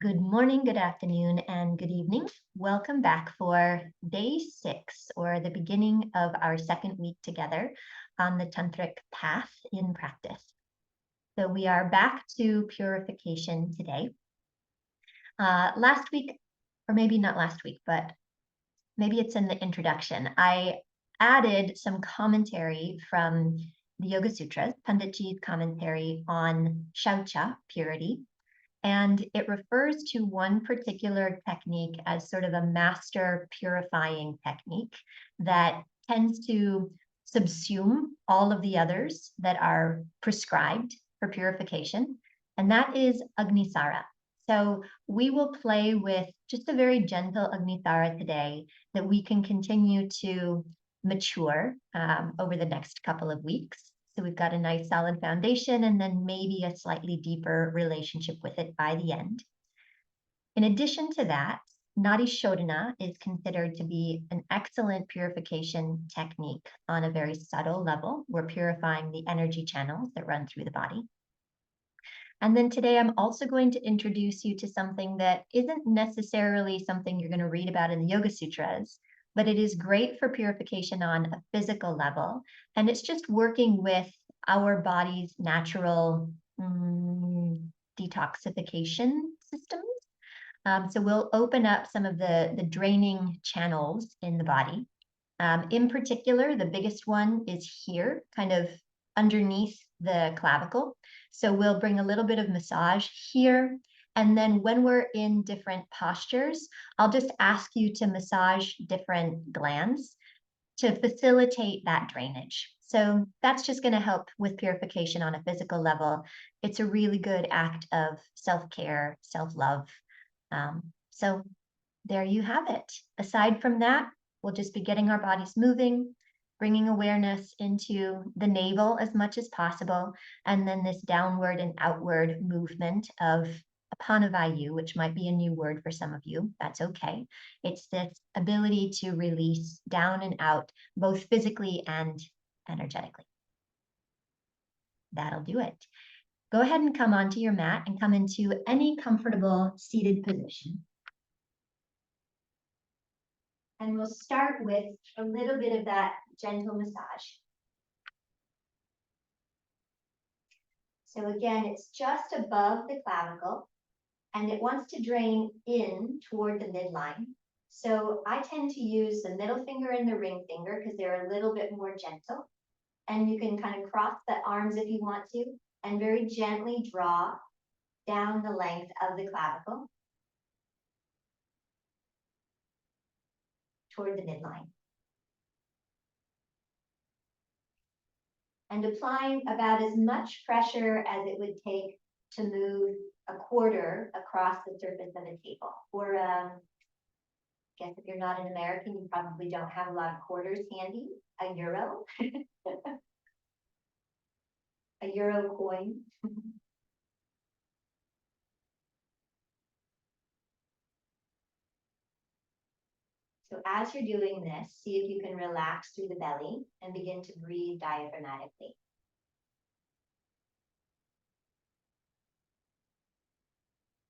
Good morning, good afternoon, and good evening. Welcome back for day 6, or the beginning of our second week together on the Tantric path in practice. So we are back to purification today. Last week, or maybe not last week, but maybe it's in the introduction, I added some commentary from the Yoga Sutras, Panditji's commentary on Shaucha, purity. And it refers to one particular technique as sort of a master purifying technique that tends to subsume all of the others that are prescribed for purification, and that is Agnisara. So we will play with just a very gentle Agnisara today that we can continue to mature over the next couple of weeks. So we've got a nice solid foundation and then maybe a slightly deeper relationship with it by the end. In addition to that, Nadi Shodhana is considered to be an excellent purification technique on a very subtle level. We're purifying the energy channels that run through the body. And then today I'm also going to introduce you to something that isn't necessarily something you're going to read about in the Yoga Sutras, but it is great for purification on a physical level. And it's just working with our body's natural detoxification systems. So we'll open up some of the draining channels in the body. In particular, the biggest one is here, kind of underneath the clavicle. So we'll bring a little bit of massage here. And then when we're in different postures, I'll just ask you to massage different glands to facilitate that drainage. So that's just going to help with purification on a physical level. It's a really good act of self-care, self-love. So there you have it. Aside from that, we'll just be getting our bodies moving, bringing awareness into the navel as much as possible, and then this downward and outward movement of Apanavayu, which might be a new word for some of you. That's okay. It's this ability to release down and out, both physically and energetically. That'll do it. Go ahead and come onto your mat and come into any comfortable seated position. And we'll start with a little bit of that gentle massage. So again, it's just above the clavicle and it wants to drain in toward the midline. So I tend to use the middle finger and the ring finger because they're a little bit more gentle. And you can kind of cross the arms if you want to and very gently draw down the length of the clavicle toward the midline. And applying about as much pressure as it would take to move a quarter across the surface of a table. Or I guess if you're not an American, you probably don't have a lot of quarters handy, a euro, a euro coin. So as you're doing this, see if you can relax through the belly and begin to breathe diaphragmatically.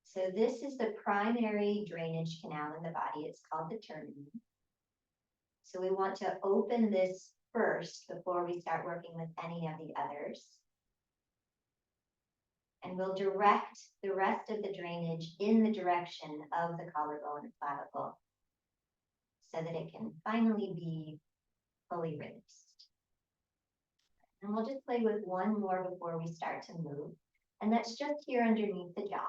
So this is the primary drainage canal in the body. It's called the terminum. So we want to open this first before we start working with any of the others. And we'll direct the rest of the drainage in the direction of the collarbone and clavicle so that it can finally be fully released. And we'll just play with one more before we start to move. And that's just here underneath the jaw.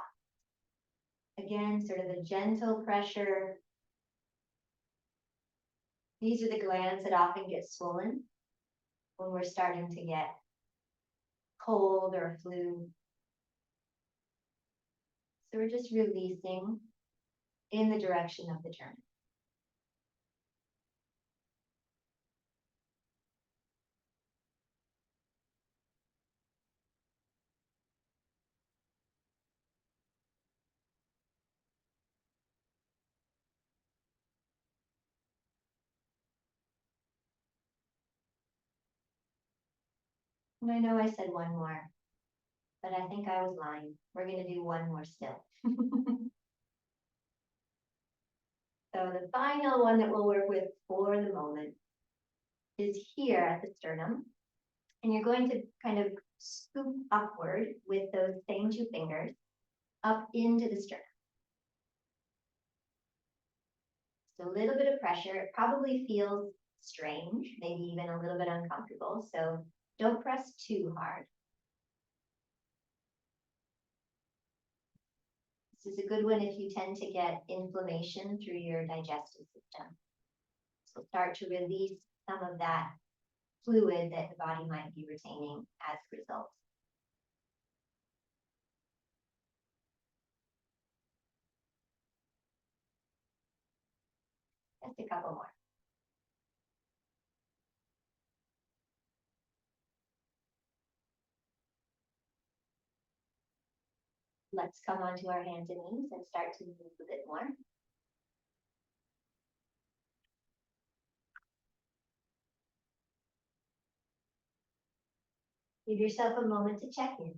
Again, sort of a gentle pressure. These are the glands that often get swollen when we're starting to get cold or flu. So we're just releasing in the direction of the turn. And I know I said one more, but I think I was lying. We're going to do one more still. So the final one that we'll work with for the moment is here at the sternum. And you're going to kind of scoop upward with those same two fingers up into the sternum. So a little bit of pressure. It probably feels strange, maybe even a little bit uncomfortable. So don't press too hard. This is a good one if you tend to get inflammation through your digestive system. So start to release some of that fluid that the body might be retaining as a result. Just a couple more. Let's come onto our hands and knees and start to move a bit more. Give yourself a moment to check in.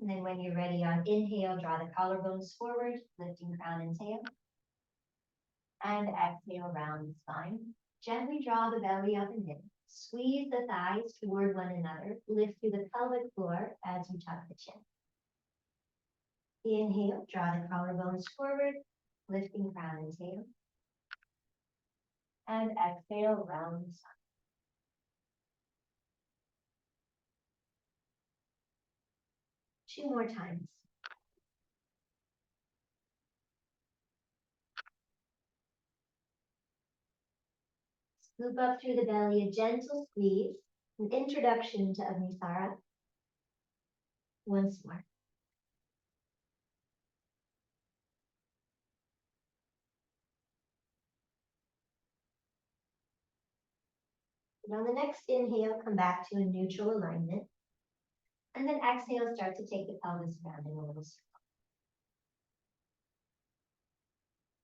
And then when you're ready on inhale, draw the collarbones forward, lifting crown and tail. And exhale, round the spine. Gently draw the belly up and in. Squeeze the thighs toward one another. Lift through the pelvic floor as you tuck the chin. Inhale, draw the collarbones forward, lifting crown and tail. And exhale, round the spine. Two more times. Scoop up through the belly, a gentle squeeze, an introduction to Agnisara. Once more. And on the next inhale, come back to a neutral alignment. And then exhale, start to take the pelvis around in a little circle.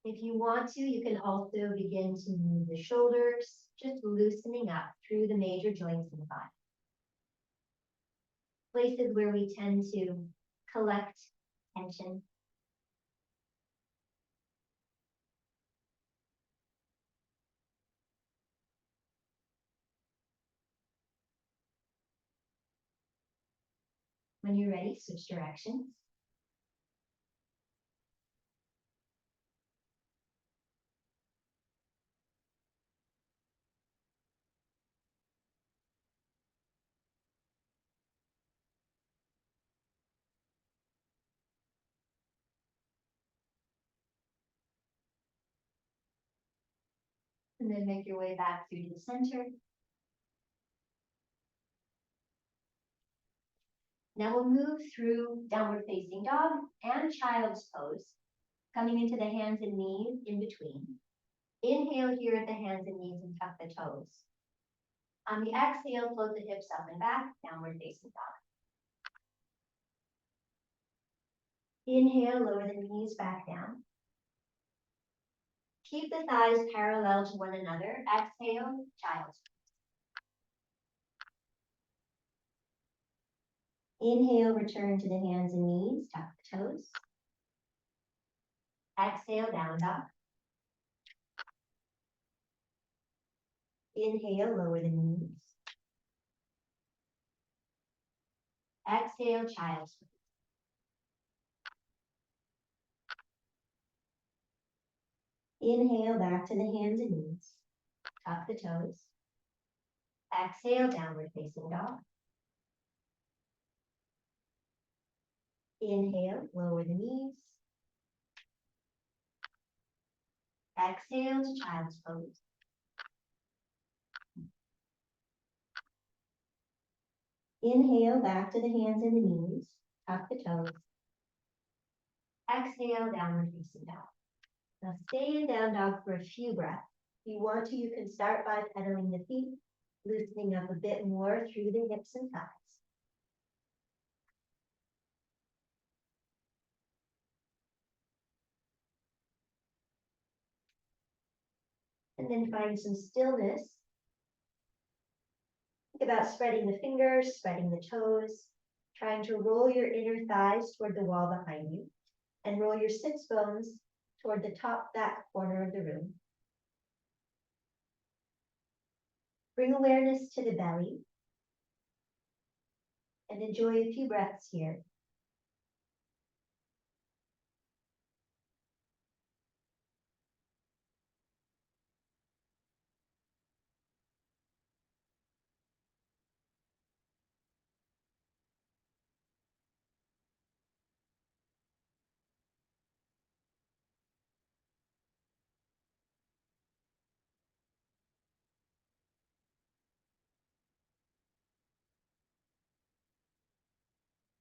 If you want to, you can also begin to move the shoulders, just loosening up through the major joints in the body. Places where we tend to collect tension. When you're ready, switch directions. And then make your way back through to the center. Now we'll move through downward facing dog and child's pose, coming into the hands and knees in between. Inhale here at the hands and knees and tuck the toes. On the exhale, float the hips up and back, downward facing dog. Inhale, lower the knees back down. Keep the thighs parallel to one another. Exhale, child's pose. Inhale, return to the hands and knees, tuck the toes. Exhale, down dog. Inhale, lower the knees. Exhale, child's pose. Inhale, back to the hands and knees. Tuck the toes. Exhale, downward facing dog. Inhale, lower the knees. Exhale to child's pose. Inhale, back to the hands and the knees. Tuck the toes. Exhale, downward facing dog. Now stay in down dog for a few breaths. If you want to, you can start by pedaling the feet, loosening up a bit more through the hips and thighs. And then find some stillness. Think about spreading the fingers, spreading the toes, trying to roll your inner thighs toward the wall behind you. And roll your sits bones toward the top back corner of the room. Bring awareness to the belly and enjoy a few breaths here.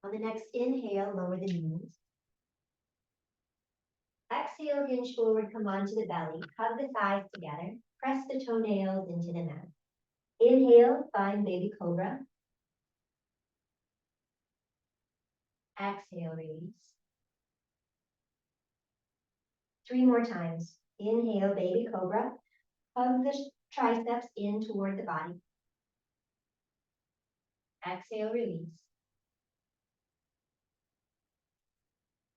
On the next inhale, lower the knees. Exhale, hinge forward, come onto the belly. Hug the thighs together. Press the toenails into the mat. Inhale, find baby cobra. Exhale, release. 3 more times. Inhale, baby cobra. Hug the triceps in toward the body. Exhale, release.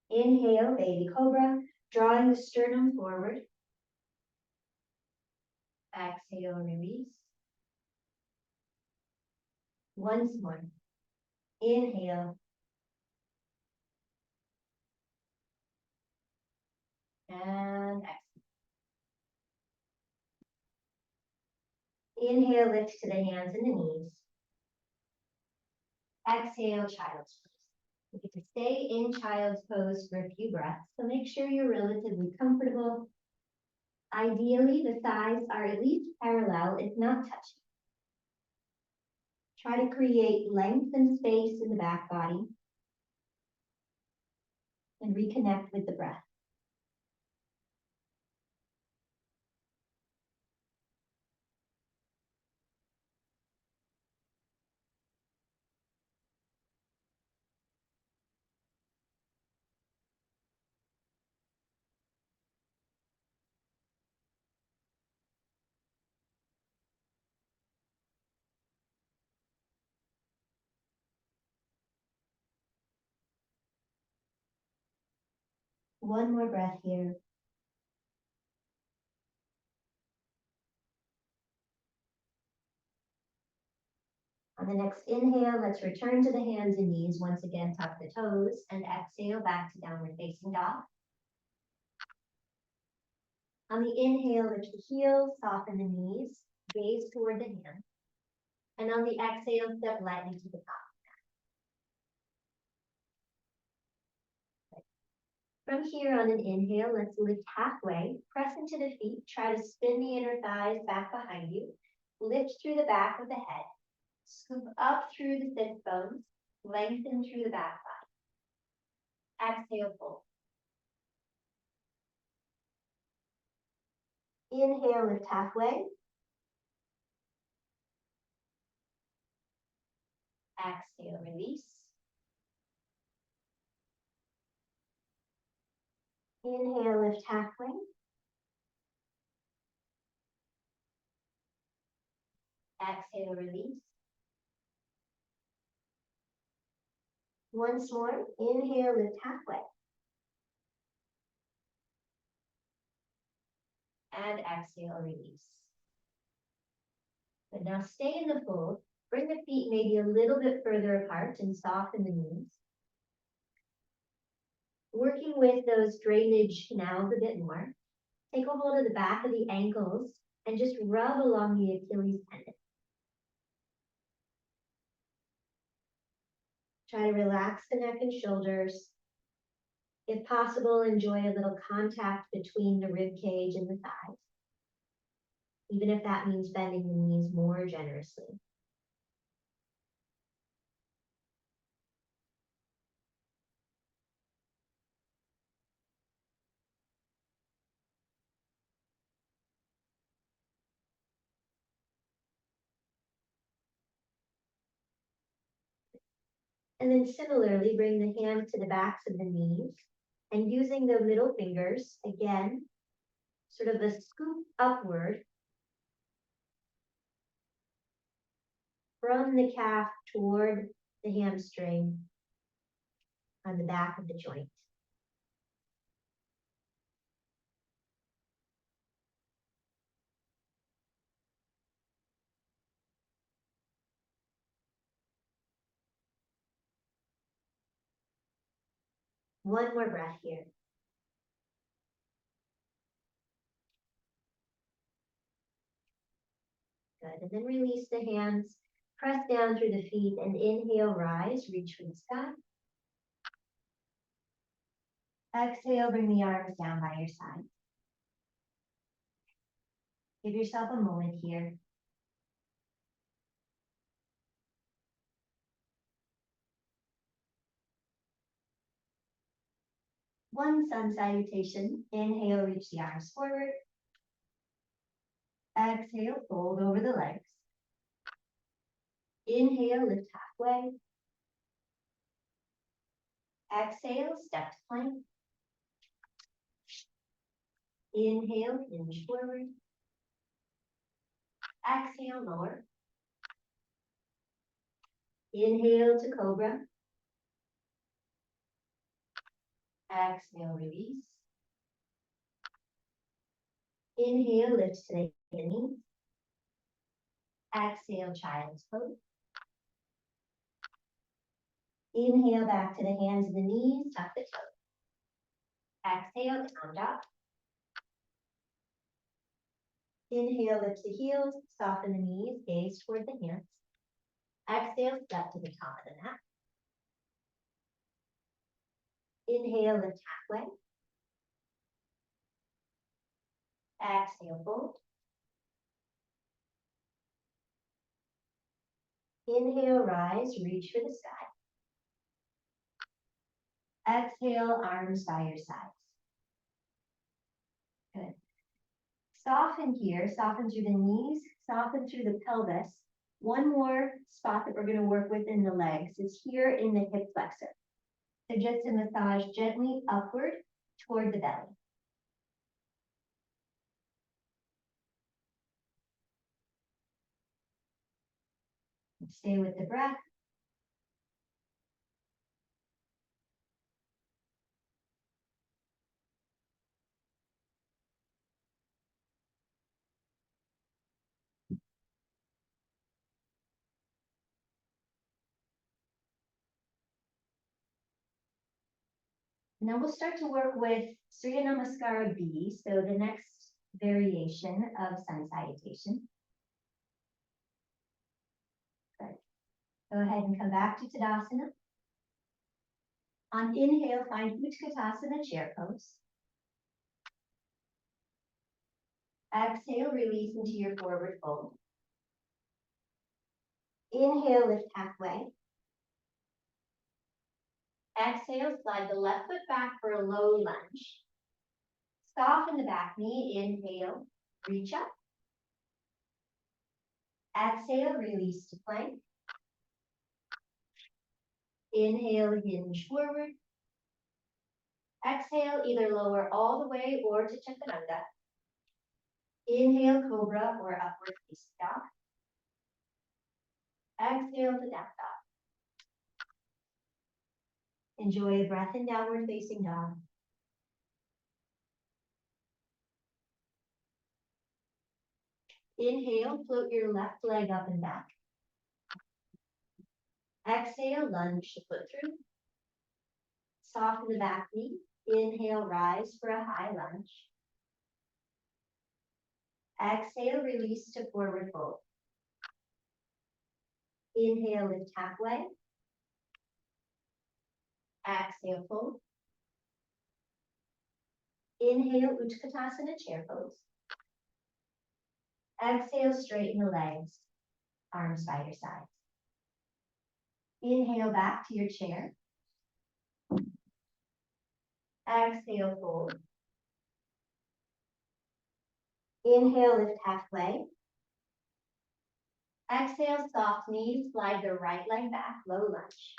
Inhale, baby cobra, drawing the sternum forward. Exhale, release. Once more. Inhale. And exhale. Inhale, lift to the hands and the knees. Exhale, child's pose. You get to stay in child's pose for a few breaths, so make sure you're relatively comfortable. Ideally, the thighs are at least parallel, if not touching. Try to create length and space in the back body and reconnect with the breath. One more breath here. On the next inhale, let's return to the hands and knees. Once again, tuck the toes and exhale back to downward facing dog. On the inhale, lift the heels, soften the knees, gaze toward the hands. And on the exhale, step lightly to the top. From here on an inhale, let's lift halfway, press into the feet, try to spin the inner thighs back behind you, lift through the back of the head, scoop up through the sit bones, lengthen through the back body. Exhale, fold. Inhale, lift halfway. Exhale, release. Inhale, lift halfway. Exhale, release. Once more, inhale, lift halfway. And exhale, release. But now stay in the fold. Bring the feet maybe a little bit further apart and soften the knees. Working with those drainage canals a bit more. Take a hold of the back of the ankles and just rub along the Achilles tendon. Try to relax the neck and shoulders. If possible, enjoy a little contact between the rib cage and the thighs, even if that means bending the knees more generously. And then similarly, bring the hands to the backs of the knees and using the middle fingers, again, sort of a scoop upward from the calf toward the hamstring on the back of the joint. One more breath here. Good, and then release the hands, press down through the feet, and inhale, rise, reach for the sky. Exhale, bring the arms down by your side. Give yourself a moment here. One sun salutation. Inhale, reach the arms forward. Exhale, fold over the legs. Inhale, lift halfway. Exhale, step to plank. Inhale, hinge forward. Exhale, lower. Inhale to cobra. Exhale, release. Inhale, lift to the knees. Exhale, child's pose. Inhale, back to the hands and the knees, tuck the toes. Exhale, down dog. Inhale, lift the heels, soften the knees, gaze toward the hands. Exhale, step to the top of the mat. Inhale, lift halfway. Exhale, fold. Inhale, rise, reach for the sky. Exhale, arms by your sides. Good. Soften here, soften through the knees, soften through the pelvis. One more spot that we're going to work with in the legs is here in the hip flexor. So just to massage gently upward toward the belly. Stay with the breath. Now we'll start to work with Surya Namaskara B, so the next variation of sun salutation. Good. Go ahead and come back to Tadasana. On inhale, find Utkatasana, chair pose. Exhale, release into your forward fold. Inhale, lift halfway. Exhale, slide the left foot back for a low lunge. Soften the back knee, inhale, reach up. Exhale, release to plank. Inhale, hinge forward. Exhale, either lower all the way or to Chaturanga. Inhale, cobra or upward facing dog. Exhale to down dog. Enjoy a breath in downward facing dog. Inhale, float your left leg up and back. Exhale, lunge the foot through. Soften the back knee. Inhale, rise for a high lunge. Exhale, release to forward fold. Inhale, lift halfway. Exhale, fold. Inhale, Utkatasana, chair pose. Exhale, straighten the legs, arms by your sides. Inhale, back to your chair. Exhale, fold. Inhale, lift halfway. Exhale, soft knees, slide the right leg back, low lunge.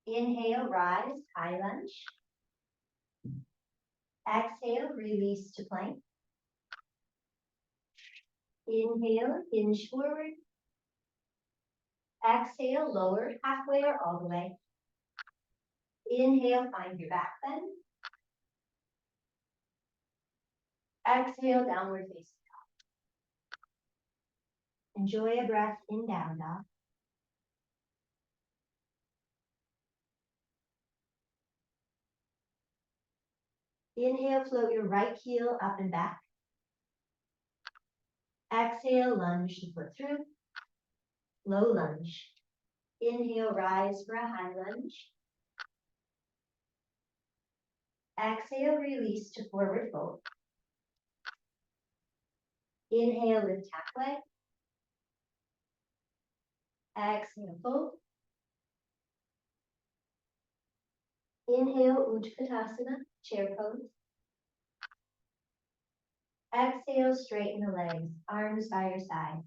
Inhale, rise, high lunge. Exhale, release to plank. Inhale, hinge forward. Exhale, lower halfway or all the way. Inhale, find your back bend. Exhale, downward facing dog. Enjoy a breath in down dog. Inhale, float your right heel up and back. Exhale, lunge the foot through. Low lunge. Inhale, rise for a high lunge. Exhale, release to forward fold. Inhale, lift halfway. Exhale, fold. Inhale, Utkatasana, chair pose. Exhale, straighten the legs, arms by your side.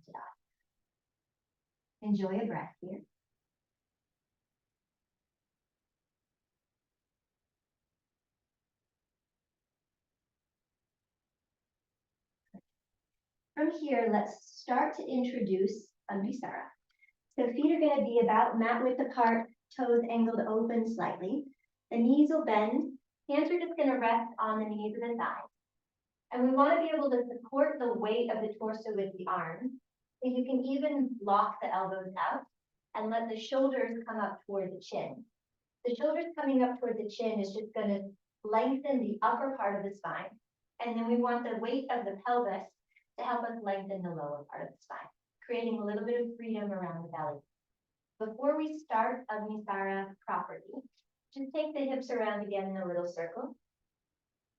Enjoy a breath here. From here, let's start to introduce Abhisara. So feet are going to be about mat width apart, toes angled open slightly. The knees will bend. Hands are just going to rest on the knees of the thighs. And we want to be able to support the weight of the torso with the arms. So you can even lock the elbows out and let the shoulders come up toward the chin. The shoulders coming up toward the chin is just going to lengthen the upper part of the spine. And then we want the weight of the pelvis to help us lengthen the lower part of the spine, creating a little bit of freedom around the belly. Before we start Agnisara properly, just take the hips around again in a little circle.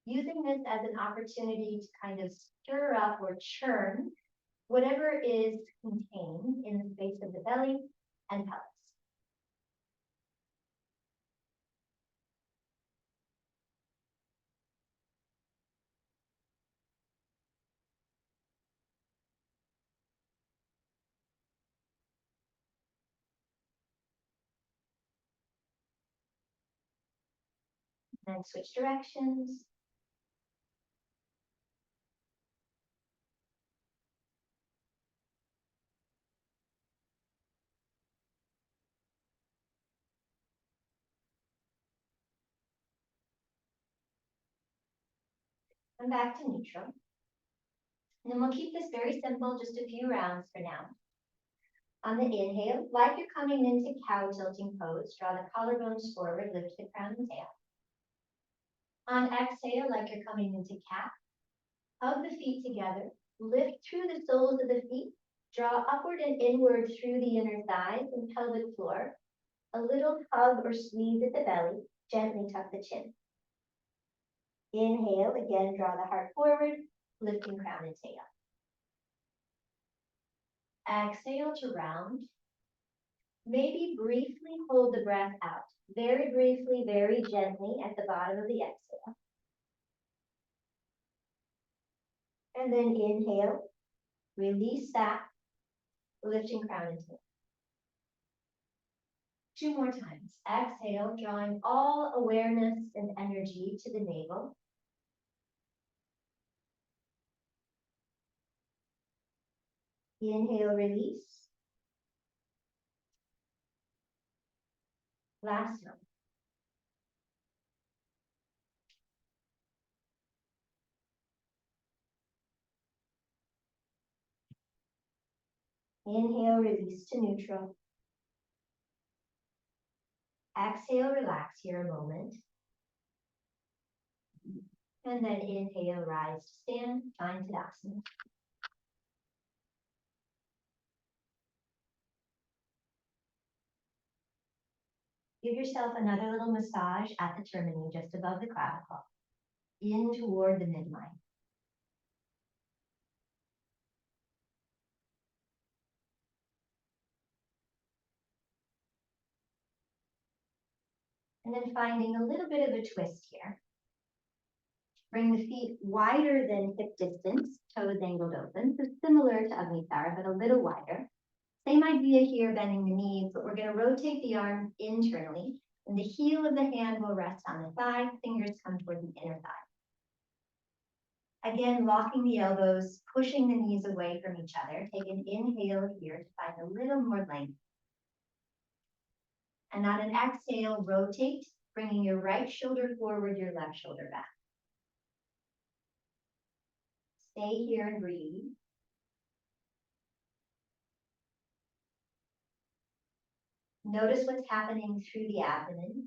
Using this as an opportunity to kind of stir up or churn whatever is contained in the space of the belly and pelvis. Then switch directions. Come back to neutral. And then we'll keep this very simple, just a few rounds for now. On the inhale, like you're coming into cow tilting pose, draw the collarbones forward, lift the crown and tail. On exhale, like you're coming into cat, hug the feet together, lift through the soles of the feet, draw upward and inward through the inner thighs and pelvic floor. A little hug or squeeze at the belly, gently tuck the chin. Inhale, again, draw the heart forward, lifting crown and tail. Exhale to round. Maybe briefly hold the breath out. Very briefly, very gently at the bottom of the exhale. And then inhale, release that, lifting crown and tail. 2 more times. Exhale, drawing all awareness and energy to the navel. Inhale, release. Last time. Inhale, release to neutral. Exhale, relax here a moment. And then inhale, rise to stand, find Tadasana. Give yourself another little massage at the termini, just above the clavicle, in toward the midline. And then finding a little bit of a twist here. Bring the feet wider than hip distance, toes angled open. So similar to Agnisara, but a little wider. Same idea here, bending the knees, but we're going to rotate the arms internally. And the heel of the hand will rest on the thigh, fingers come toward the inner thigh. Again, locking the elbows, pushing the knees away from each other. Take an inhale here to find a little more length. And on an exhale, rotate, bringing your right shoulder forward, your left shoulder back. Stay here and breathe. Notice what's happening through the abdomen.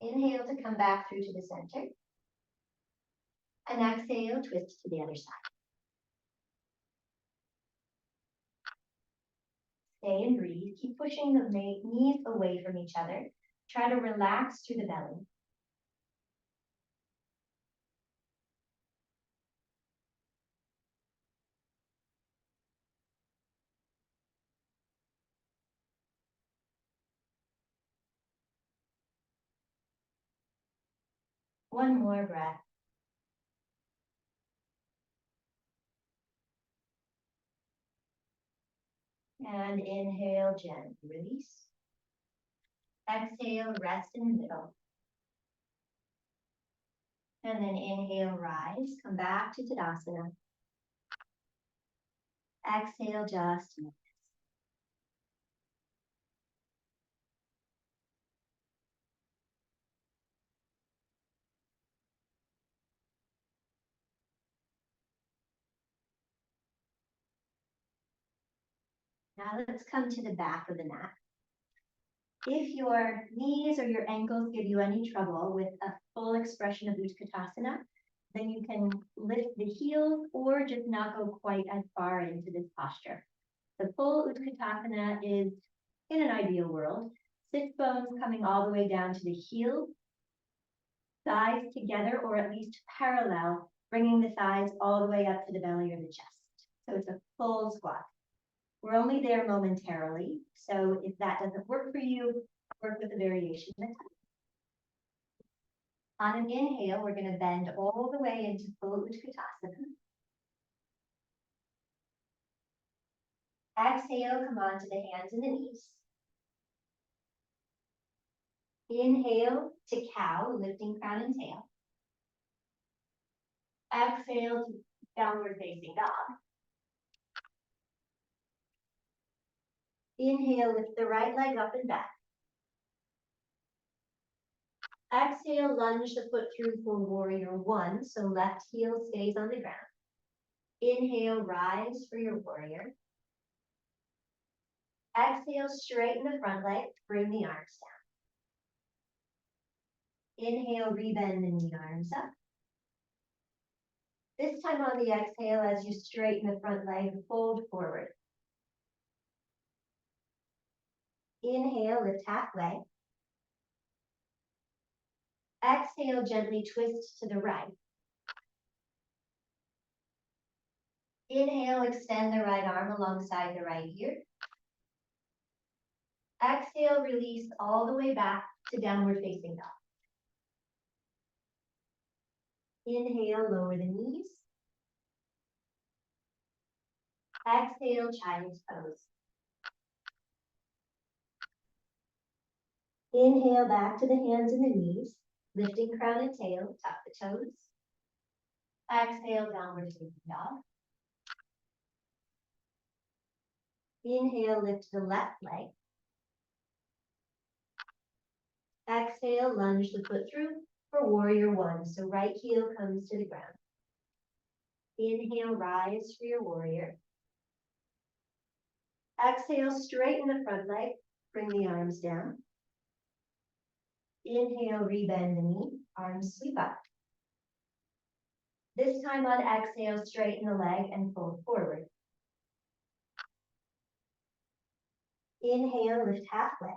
Inhale to come back through to the center. And exhale, twist to the other side. Stay and breathe. Keep pushing the knees away from each other. Try to relax through the belly. One more breath. And inhale, gently release. Exhale, rest in the middle. And then inhale, rise, come back to Tadasana. Exhale, just notice. Now let's come to the back of the mat. If your knees or your ankles give you any trouble with a full expression of Utkatasana, then you can lift the heels or just not go quite as far into this posture. The full Utkatasana is, in an ideal world, sits bones coming all the way down to the heel, thighs together or at least parallel, bringing the thighs all the way up to the belly or the chest. So it's a full squat. We're only there momentarily, so if that doesn't work for you, work with a variation. On an inhale, we're going to bend all the way into full Utkatasana. Exhale, come onto the hands and the knees. Inhale to cow, lifting crown and tail. Exhale to downward facing dog. Inhale, lift the right leg up and back. Exhale, lunge the foot through for warrior one, so left heel stays on the ground. Inhale, rise for your warrior. Exhale, straighten the front leg, bring the arms down. Inhale, rebend the knee arms up. This time on the exhale, as you straighten the front leg, fold forward. Inhale, lift halfway. Exhale, gently twist to the right. Inhale, extend the right arm alongside the right ear. Exhale, release all the way back to downward facing dog. Inhale, lower the knees. Exhale, child's pose. Inhale, back to the hands and the knees, lifting crown and tail, tuck the toes. Exhale, downward facing dog. Inhale, lift the left leg. Exhale, lunge the foot through for warrior one. So right heel comes to the ground. Inhale, rise for your warrior. Exhale, straighten the front leg, bring the arms down. Inhale, rebend the knee, arms sweep up. This time on exhale, straighten the leg and fold forward. Inhale, lift halfway.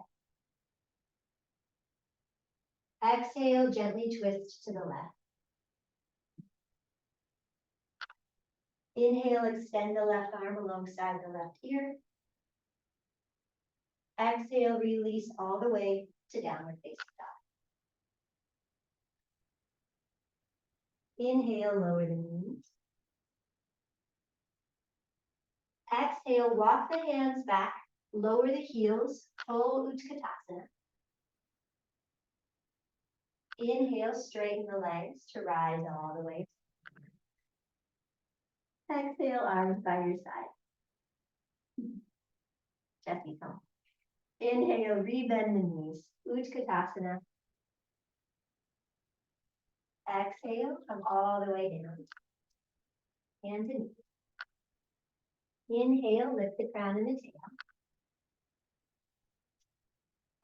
Exhale, gently twist to the left. Inhale, extend the left arm alongside the left ear. Exhale, release all the way to downward facing dog. Inhale, lower the knees. Exhale, walk the hands back, lower the heels, full Utkatasana. Inhale, straighten the legs to rise all the way. Exhale, arms by your side. Jesse, come. Inhale, rebend the knees, Utkatasana. Exhale, come all the way down. Hands and knees. Inhale, lift the crown and the tail.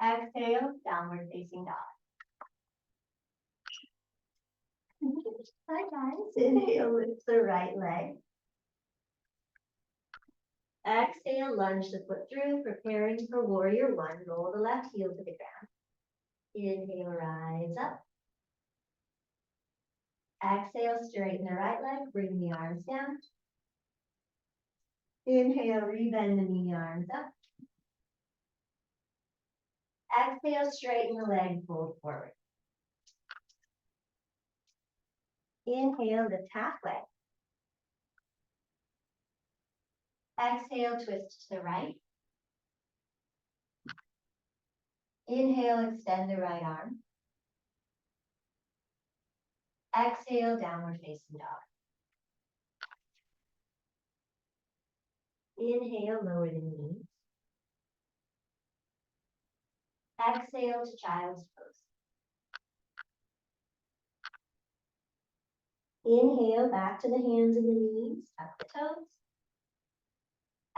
Exhale, downward facing dog. Hi guys. Inhale, lift the right leg. Exhale, lunge the foot through, preparing for warrior one. Roll the left heel to the ground. Inhale, rise up. Exhale, straighten the right leg, bring the arms down. Inhale, rebend the knee, arms up. Exhale, straighten the leg, fold forward. Inhale, lift halfway. Exhale, twist to the right. Inhale, extend the right arm. Exhale, downward facing dog. Inhale, lower the knees. Exhale to child's pose. Inhale, back to the hands and the knees, tuck the toes.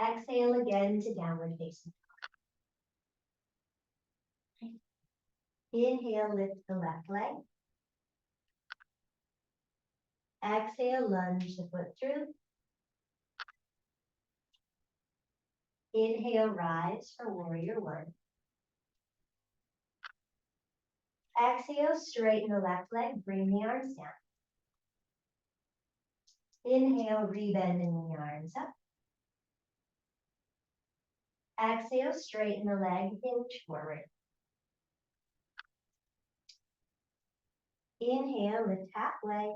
Exhale again to downward facing dog. Inhale, lift the left leg. Exhale, lunge the foot through. Inhale, rise for warrior one. Exhale, straighten the left leg, bring the arms down. Inhale, rebend the knee, arms up. Exhale, straighten the leg, hinge forward. Inhale, lift halfway.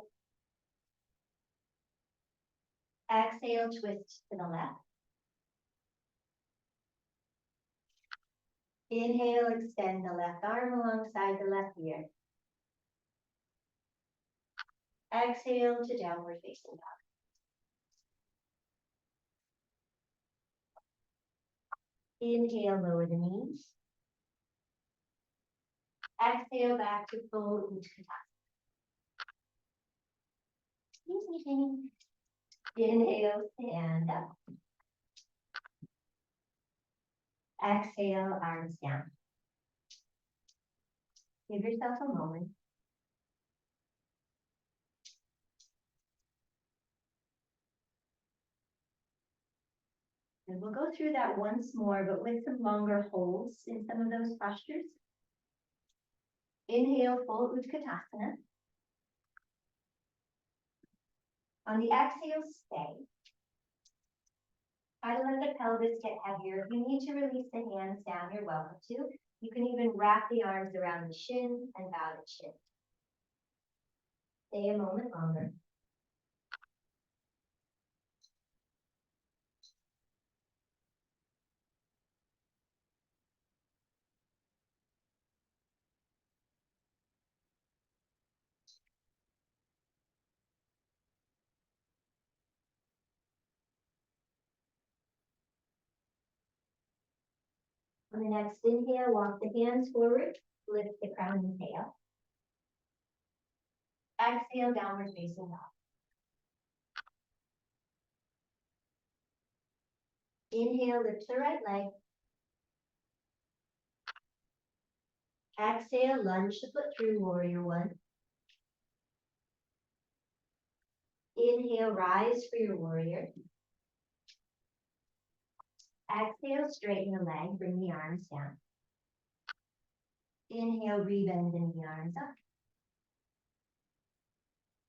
Exhale, twist to the left. Inhale, extend the left arm alongside the left ear. Exhale to downward facing dog. Inhale, lower the knees. Exhale, back to full Utkatasana. Inhale, stand up. Exhale, arms down. Give yourself a moment. And we'll go through that once more, but with some longer holds in some of those postures. Inhale, full Utkatasana. On the exhale, stay. Try to let the pelvis get heavier. If you need to release the hands down, you're welcome to. You can even wrap the arms around the shin and bow the chin. Stay a moment longer. On the next inhale, walk the hands forward, lift the crown and tail. Exhale, downward facing dog. Inhale, lift the right leg. Exhale, lunge the foot through, warrior one. Inhale, rise for your warrior. Exhale, straighten the leg, bring the arms down. Inhale, rebend the knee, arms up.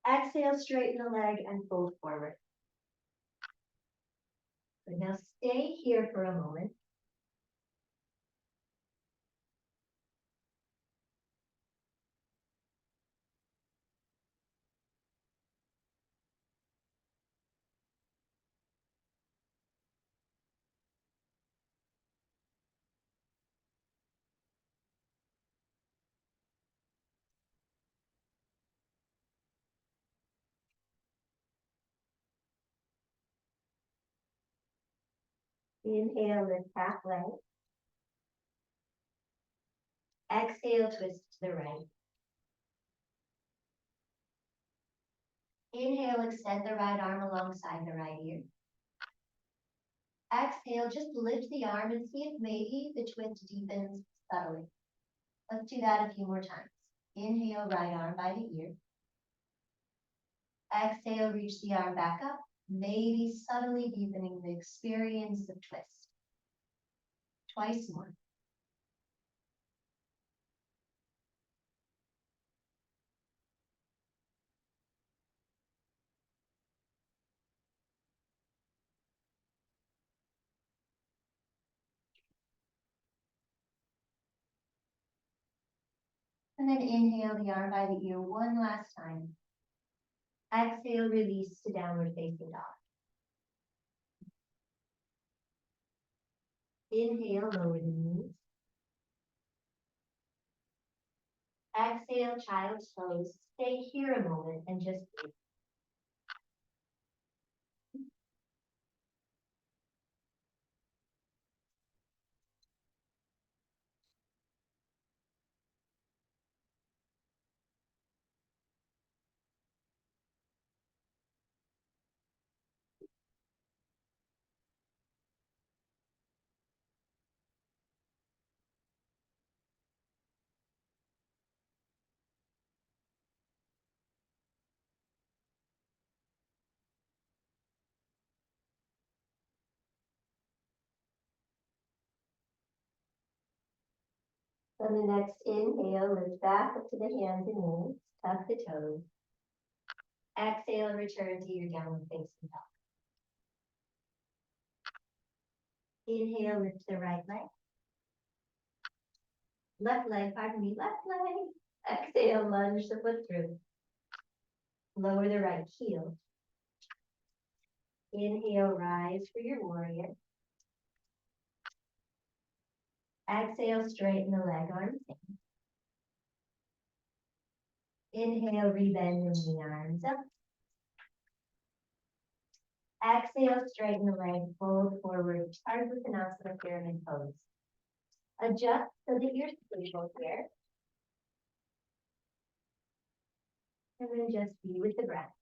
Exhale, straighten the leg and fold forward. Good. Now stay here for a moment. Inhale, lift half leg. Exhale, twist to the right. Inhale, extend the right arm alongside the right ear. Exhale, just lift the arm and see if maybe the twist deepens subtly. Let's do that a few more times. Inhale, right arm by the ear. Exhale, reach the arm back up, maybe subtly deepening the experience of twist. Twice more. And then inhale the arm by the ear one last time. Exhale, release to downward facing dog. Inhale, lower the knees. Exhale, child's pose. Stay here a moment and just breathe. On the next inhale, lift back up to the hands and knees, tuck the toes. Exhale, return to your downward facing dog. Inhale, lift the right leg. Left leg, pardon me, left leg. Exhale, lunge the foot through. Lower the right heel. Inhale, rise for your warrior. Exhale, straighten the leg, arms in. Inhale, rebend the knee, arms up. Exhale, straighten the leg, fold forward, Ardha Uttanasana pyramid pose. Adjust so that you're stable here. And then just be with the breath.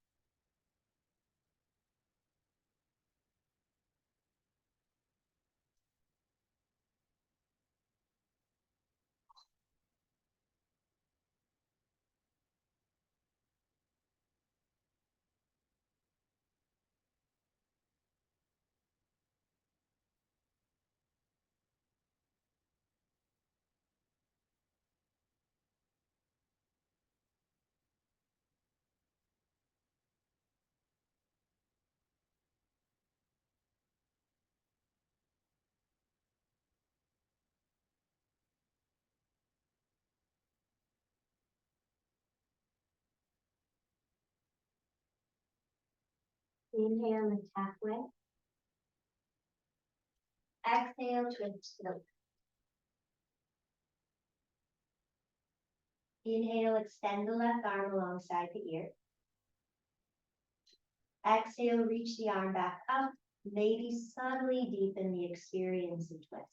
Inhale, lift halfway. Exhale, twist to the left. Inhale, extend the left arm alongside the ear. Exhale, reach the arm back up. Maybe subtly deepen the experience of twist.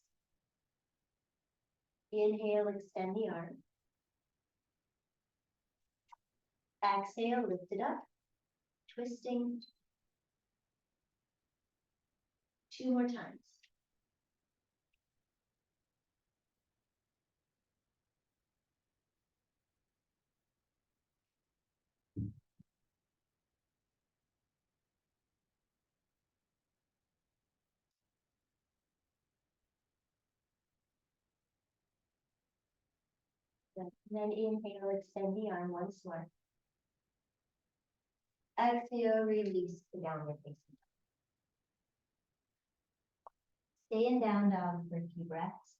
Inhale, extend the arm. Exhale, lift it up. Twisting. 2 more times. Then inhale, extend the arm once more. Exhale, release the downward facing dog. Stay in down dog for a few breaths.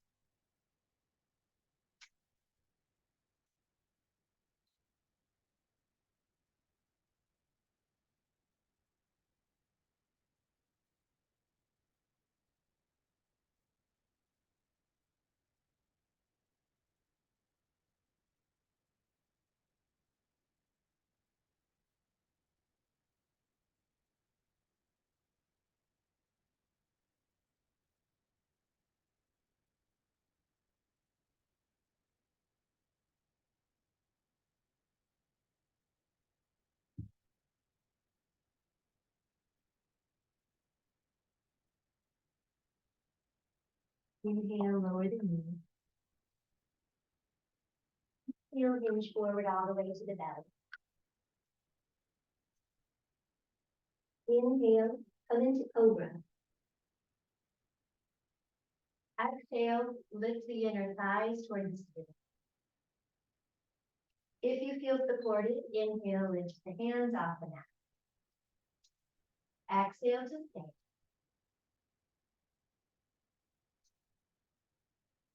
Inhale, lower the knee. Heel hinge forward all the way to the belly. Inhale, come into cobra. Exhale, lift the inner thighs towards the ceiling. If you feel supported, inhale, lift the hands off the mat. Exhale to stay.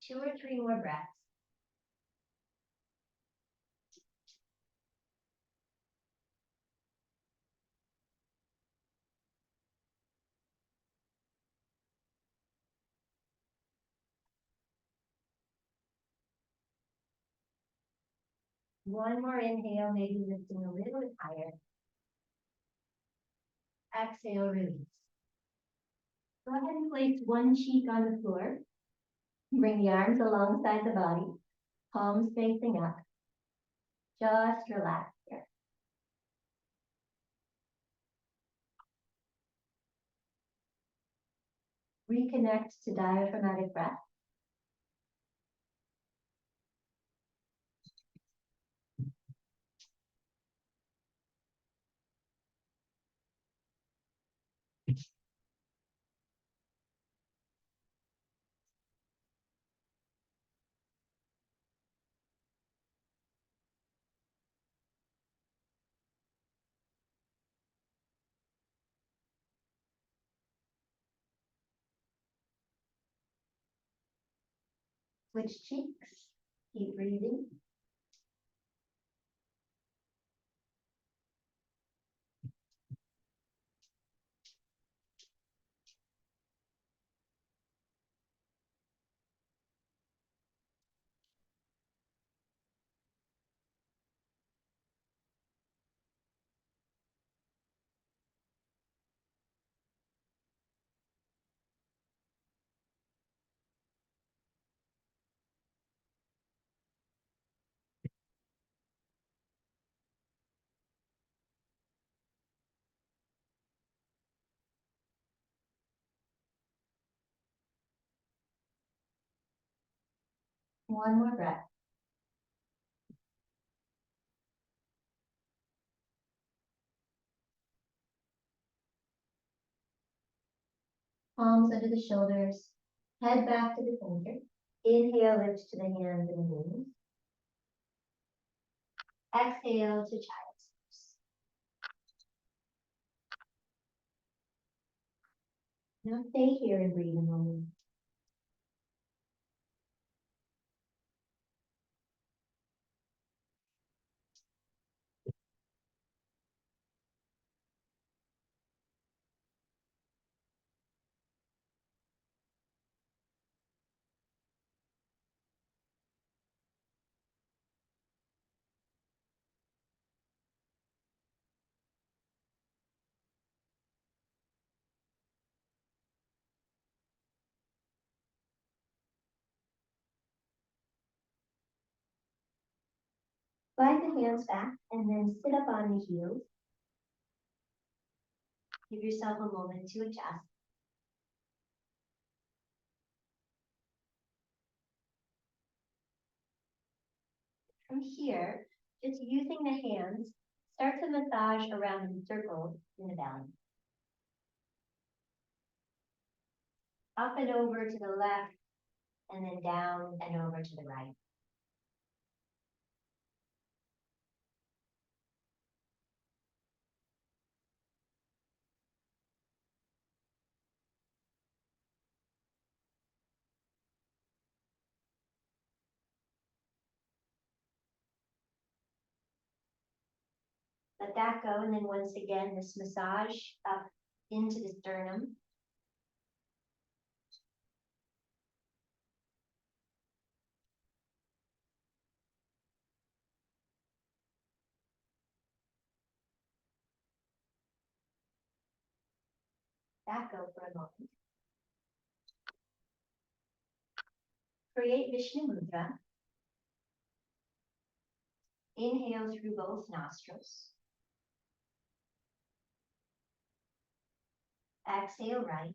2 or 3 more breaths. One more inhale, maybe lifting a little bit higher. Exhale, release. Go ahead and place one cheek on the floor. Bring the arms alongside the body, palms facing up. Just relax here. Reconnect to diaphragmatic breath. Switch cheeks. Keep breathing. One more breath. Palms under the shoulders. Head back to the center. Inhale, lift to the hands and knees. Exhale to child's pose. Now stay here and breathe a moment. Slide the hands back and then sit up on the heels. Give yourself a moment to adjust. From here, just using the hands, start to massage around in circles in the belly. Up and over to the left, and then down and over to the right. Let that go, and then once again, this massage up into the sternum. That go for a moment. Create Vishnu Mudra. Inhale through both nostrils. Exhale right.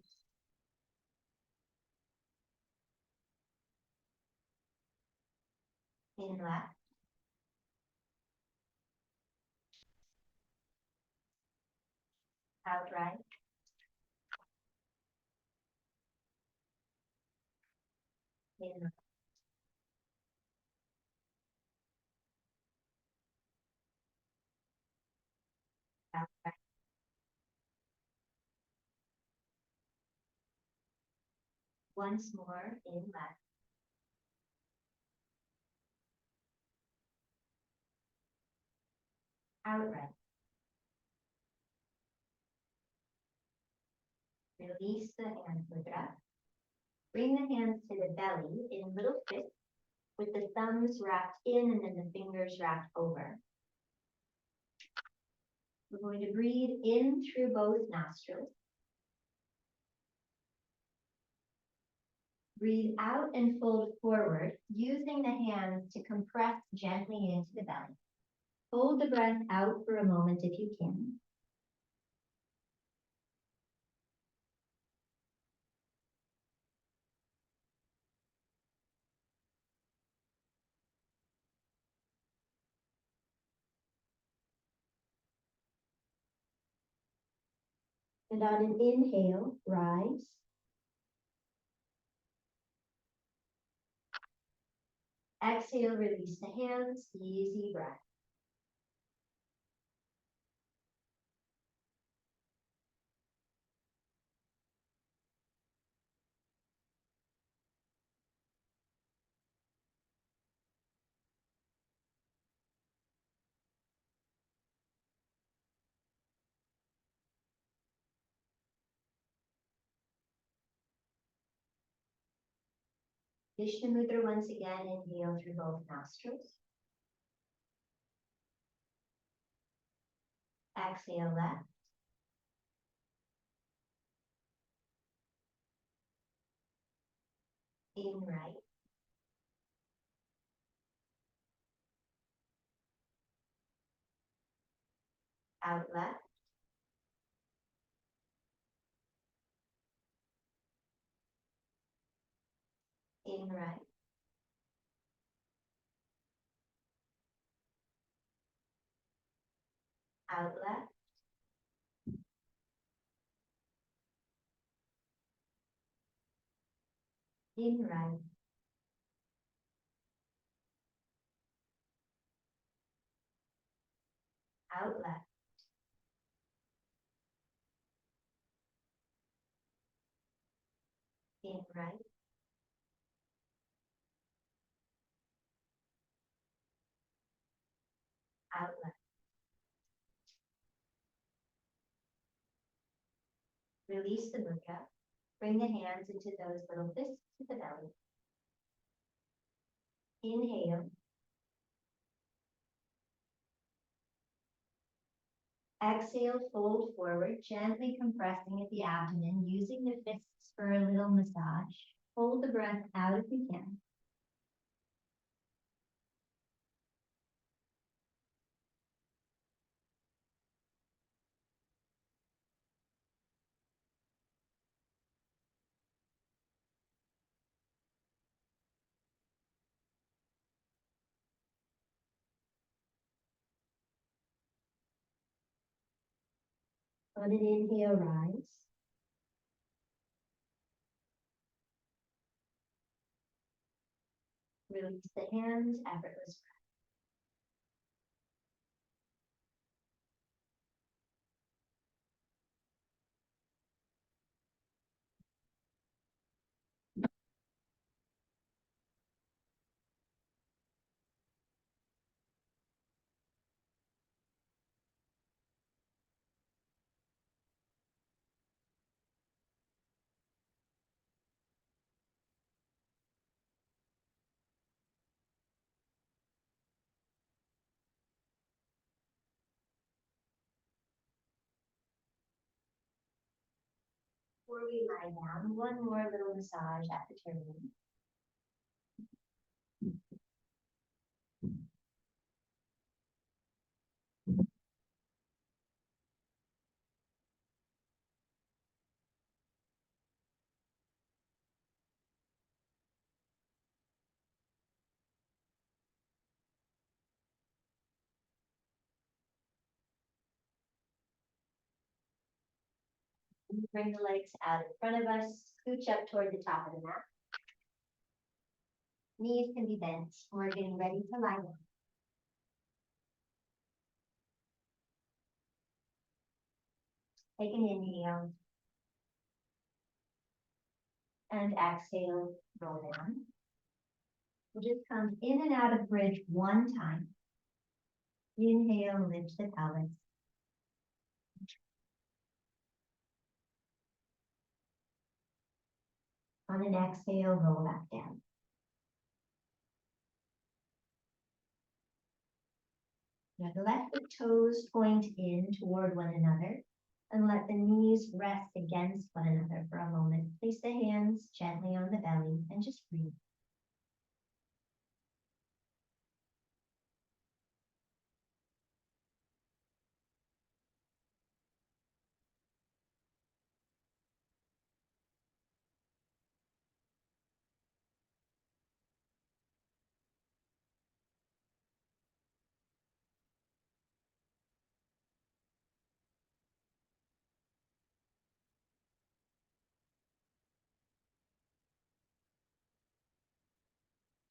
In left. outright. In, outright. Once more, in left. Outright. Release the hand mudra. Bring the hands to the belly in little fists with the thumbs wrapped in and then the fingers wrapped over. We're going to breathe in through both nostrils. Breathe out and fold forward, using the hands to compress gently into the belly. Hold the breath out for a moment if you can. And on an inhale, rise. Exhale, release the hands, easy breath. Vishnu Mudra once again, inhale through both nostrils. Exhale left. In right. Out left. In right. Out left. In right. Out left. In right. Out left. Release the mudra. Bring the hands into those little fists to the belly. Inhale. Exhale, fold forward, gently compressing at the abdomen, using the fists for a little massage. Hold the breath out if you can. On an inhale, rise. Release the hands, effortless breath. Before we lie down, one more little massage at the turn. Bring the legs out in front of us, scooch up toward the top of the mat. Knees can be bent. We're getting ready to lie down. Take an inhale. And exhale, roll down. We'll just come in and out of bridge one time. Inhale, lift the pelvis. On an exhale, roll back down. Now let the toes point in toward one another and let the knees rest against one another for a moment. Place the hands gently on the belly and just breathe.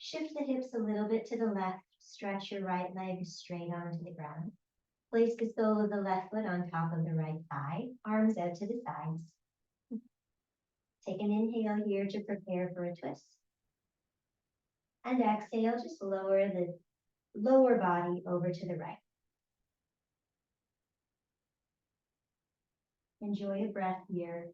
Shift the hips a little bit to the left. Stretch your right leg straight onto the ground. Place the sole of the left foot on top of the right thigh. Arms out to the sides. Take an inhale here to prepare for a twist. And exhale, just lower the lower body over to the right. Enjoy a breath here.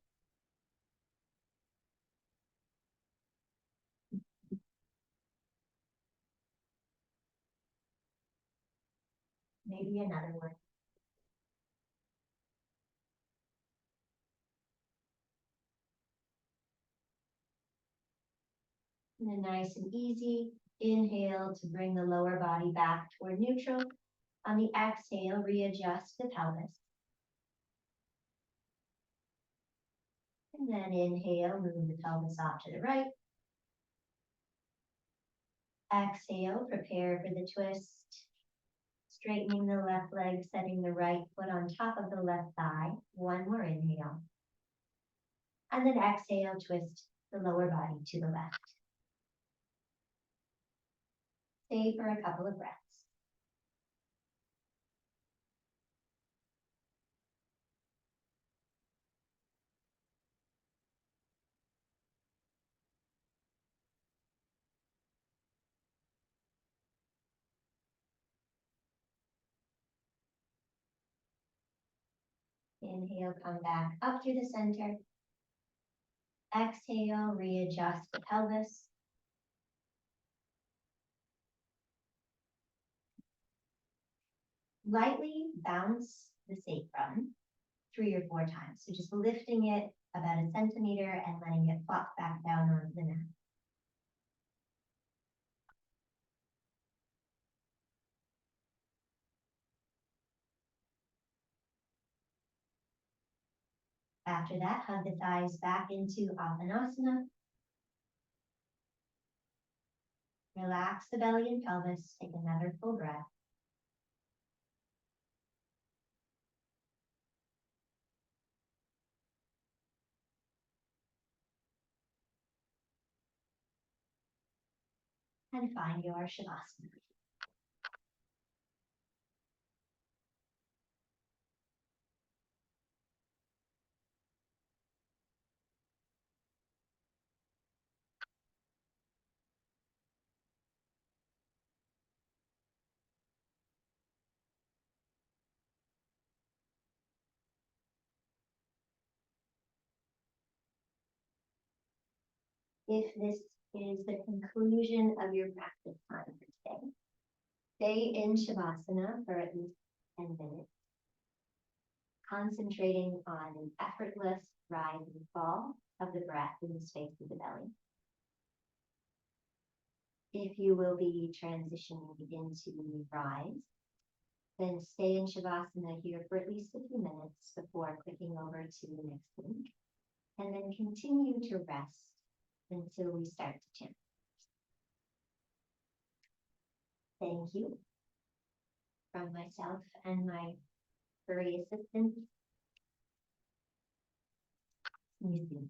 Maybe another one. And then nice and easy, inhale to bring the lower body back toward neutral. On the exhale, readjust the pelvis. And then inhale, move the pelvis off to the right. Exhale, prepare for the twist. Straightening the left leg, setting the right foot on top of the left thigh. One more inhale. And then exhale, twist the lower body to the left. Stay for a couple of breaths. Inhale, come back up to the center. Exhale, readjust the pelvis. Lightly bounce the sacrum 3 or 4 times. So just lifting it about a centimeter and letting it flop back down onto the mat. After that, hug the thighs back into Uttanasana. Relax the belly and pelvis. Take another full breath. And find your Shavasana. If this is the conclusion of your practice time for today, stay in Shavasana for at least 10 minutes, concentrating on an effortless rise and fall of the breath in the space of the belly. If you will be transitioning into rise, then stay in Shavasana here for at least a few minutes before clicking over to the next link, and then continue to rest until we start to chant. Thank you from myself and my furry assistant. Easy.